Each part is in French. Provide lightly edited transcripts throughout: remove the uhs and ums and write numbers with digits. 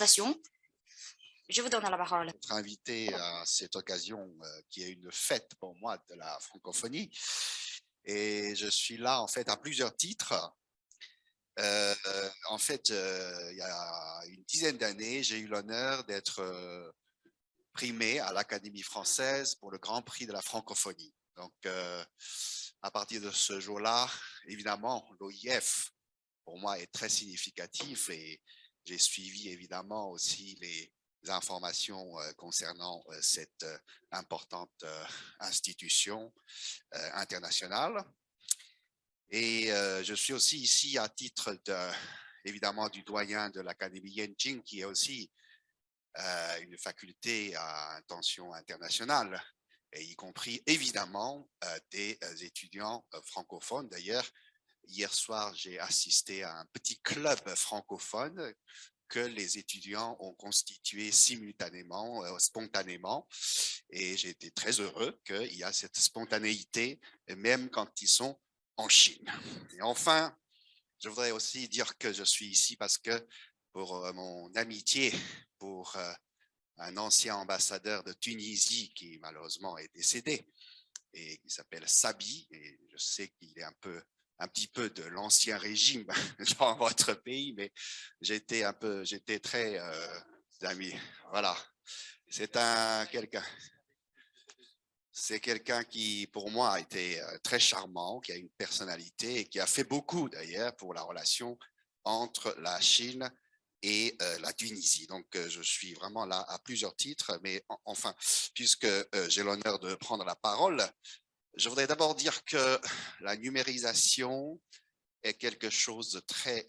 Je vous donne la parole. Être invité à cette occasion qui est une fête pour moi de la francophonie. Et je suis là en fait à plusieurs titres. Il y a une dizaine d'années, j'ai eu l'honneur d'être primé à l'Académie française pour le Grand Prix de la francophonie. Donc, à partir de ce jour-là, évidemment, l'OIF, pour moi, est très significatif et j'ai suivi évidemment aussi les informations concernant cette importante institution internationale. Et je suis aussi ici à titre évidemment du doyen de l'Académie Yenching, qui est aussi une faculté à intention internationale, et y compris évidemment des étudiants francophones. D'ailleurs, hier soir, j'ai assisté à un petit club francophone que les étudiants ont constitué simultanément, spontanément, et j'ai été très heureux qu'il y a cette spontanéité, même quand ils sont en Chine. Et enfin, je voudrais aussi dire que je suis ici parce que pour mon amitié pour un ancien ambassadeur de Tunisie qui malheureusement est décédé et qui s'appelle Sabi, et je sais qu'il est un petit peu de l'ancien régime dans votre pays, mais j'étais très ami. Voilà, c'est quelqu'un qui, pour moi, a été très charmant, qui a une personnalité et qui a fait beaucoup d'ailleurs pour la relation entre la Chine et la Tunisie. Donc, je suis vraiment là à plusieurs titres, mais enfin, puisque j'ai l'honneur de prendre la parole, je voudrais d'abord dire que la numérisation est quelque chose de très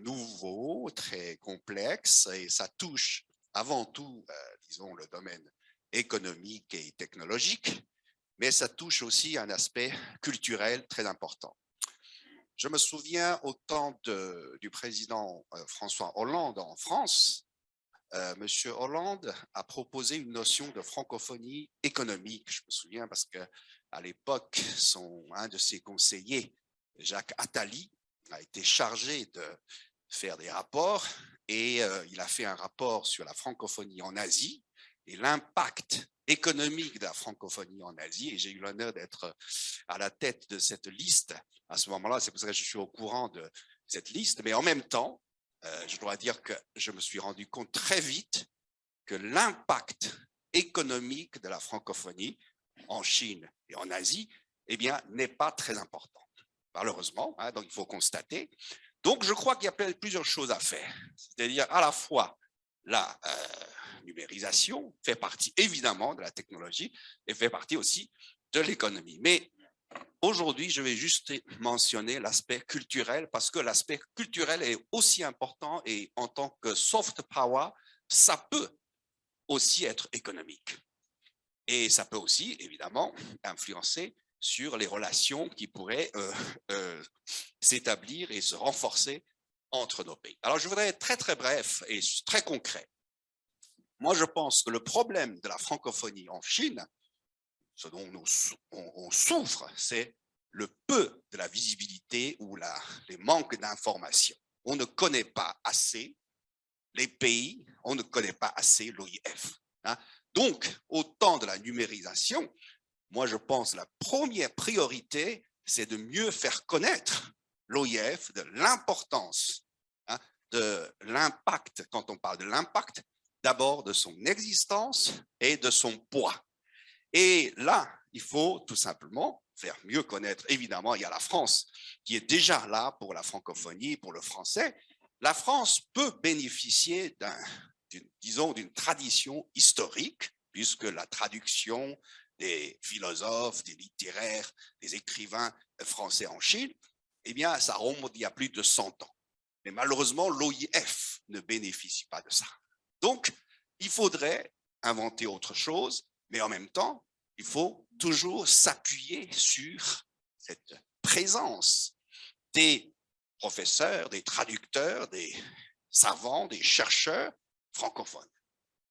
nouveau, très complexe, et ça touche avant tout, disons, le domaine économique et technologique, mais ça touche aussi un aspect culturel très important. Je me souviens au temps du président François Hollande en France, Monsieur Hollande a proposé une notion de francophonie économique. Je me souviens parce que à l'époque, un de ses conseillers, Jacques Attali, a été chargé de faire des rapports et il a fait un rapport sur la francophonie en Asie et l'impact économique de la francophonie en Asie. Et j'ai eu l'honneur d'être à la tête de cette liste à ce moment-là. C'est pour ça que je suis au courant de cette liste. Mais en même temps, je dois dire que je me suis rendu compte très vite que l'impact économique de la francophonie en Chine et en Asie, eh bien, n'est pas très important. Malheureusement, donc il faut constater. Donc, je crois qu'il y a plusieurs choses à faire. C'est-à-dire à la fois la numérisation fait partie évidemment de la technologie et fait partie aussi de l'économie. Mais aujourd'hui, je vais juste mentionner l'aspect culturel parce que l'aspect culturel est aussi important et en tant que soft power, ça peut aussi être économique. Et ça peut aussi, évidemment, influencer sur les relations qui pourraient s'établir et se renforcer entre nos pays. Alors, je voudrais être très, très bref et très concret. Moi, je pense que le problème de la francophonie en Chine, ce dont on souffre, c'est le peu de la visibilité ou les manques d'informations. On ne connaît pas assez les pays, on ne connaît pas assez l'OIF. Hein. Donc, au temps de la numérisation, moi, je pense que la première priorité, c'est de mieux faire connaître l'OIF, de l'importance, hein, de l'impact, quand on parle de l'impact, d'abord de son existence et de son poids. Et là, il faut tout simplement faire mieux connaître. Évidemment, il y a la France qui est déjà là pour la francophonie, pour le français. La France peut bénéficier d'une tradition historique, puisque la traduction des philosophes, des littéraires, des écrivains français en Chine, eh bien, ça remonte il y a plus de 100 ans. Mais malheureusement, l'OIF ne bénéficie pas de ça. Donc, il faudrait inventer autre chose, mais en même temps, il faut toujours s'appuyer sur cette présence des professeurs, des traducteurs, des savants, des chercheurs francophones.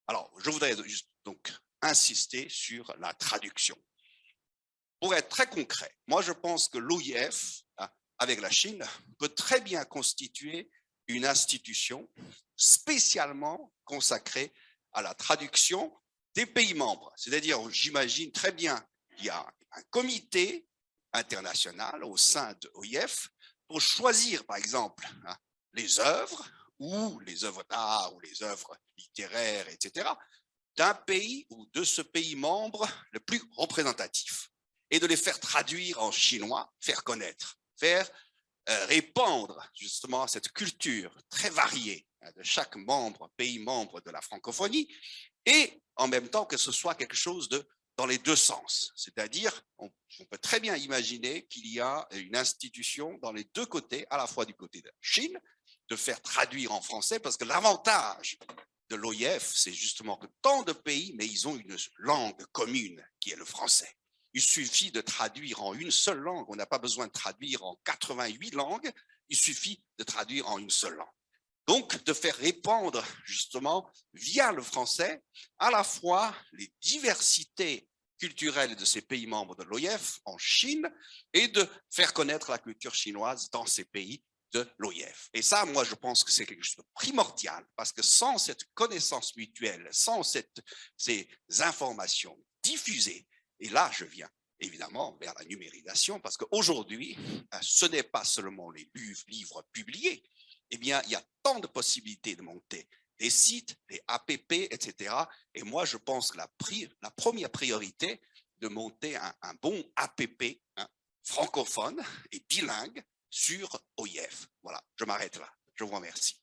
Alors, je voudrais juste donc insister sur la traduction. Pour être très concret, moi je pense que l'OIF, avec la Chine, peut très bien constituer une institution spécialement consacrée à la traduction des pays membres. C'est-à-dire, j'imagine très bien, il y a un comité international au sein de l'OIF pour choisir, par exemple, les œuvres ou les œuvres d'art ou les œuvres littéraires, etc., d'un pays ou de ce pays membre le plus représentatif et de les faire traduire en chinois, faire connaître, faire répandre justement cette culture très variée de chaque membre, pays membre de la francophonie, et en même temps que ce soit quelque chose de dans les deux sens. C'est-à-dire, on peut très bien imaginer qu'il y a une institution dans les deux côtés, à la fois du côté de la Chine, de faire traduire en français, parce que l'avantage de l'OIF, c'est justement que tant de pays, mais ils ont une langue commune qui est le français. Il suffit de traduire en une seule langue, on n'a pas besoin de traduire en 88 langues, il suffit de traduire en une seule langue. Donc, de faire répandre justement via le français à la fois les diversités culturelles de ces pays membres de l'OIF en Chine et de faire connaître la culture chinoise dans ces pays de l'OIF. Et ça, moi, je pense que c'est quelque chose de primordial parce que sans cette connaissance mutuelle, sans ces informations diffusées, et là, je viens évidemment vers la numérisation parce qu'aujourd'hui, ce n'est pas seulement les livres publiés, eh bien, il y a tant de possibilités de monter des sites, des APP, etc. Et moi, je pense que la première priorité de monter un bon APP francophone et bilingue sur OIF. Voilà, je m'arrête là. Je vous remercie.